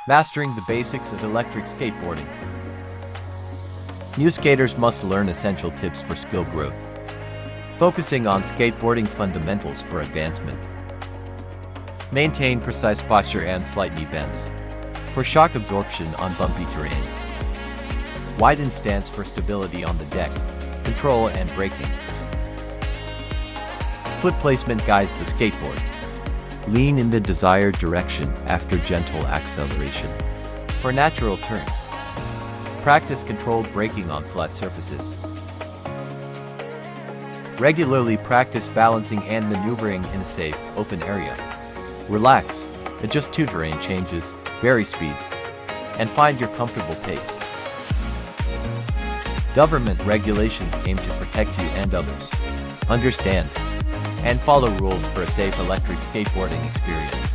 Mastering the basics of electric skateboarding. New skaters must learn essential tips for skill growth. Focusing on skateboarding fundamentals for advancement. Maintain precise posture and slight knee bends for shock absorption on bumpy terrains. Widen stance for stability on the deck, control and braking. Foot placement guides the skateboard. Lean in the desired direction after gentle acceleration for natural turns. Practice controlled braking on flat surfaces. Regularly practice balancing and maneuvering in a safe, open area. Relax, adjust to terrain changes, vary speeds, and find your comfortable pace. Government regulations aim to protect you and others. Understand and follow rules for a safe electric skateboarding experience.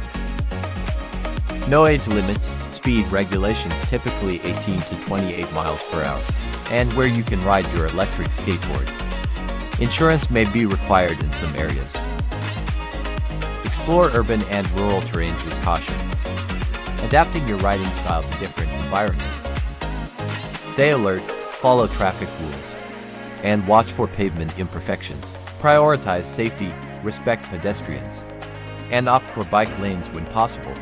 No age limits, speed regulations typically 18 to 28 miles per hour, and where you can ride your electric skateboard. Insurance may be required in some areas. Explore urban and rural terrains with caution, adapting your riding style to different environments. Stay alert, follow traffic rules, and watch for pavement imperfections. Prioritize safety, respect pedestrians, and opt for bike lanes when possible.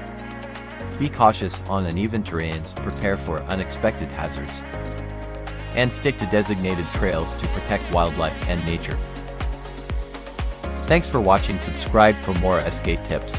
Be cautious on uneven terrains, prepare for unexpected hazards, and stick to designated trails to protect wildlife and nature. Thanks for watching. Subscribe for more Esk8 tips.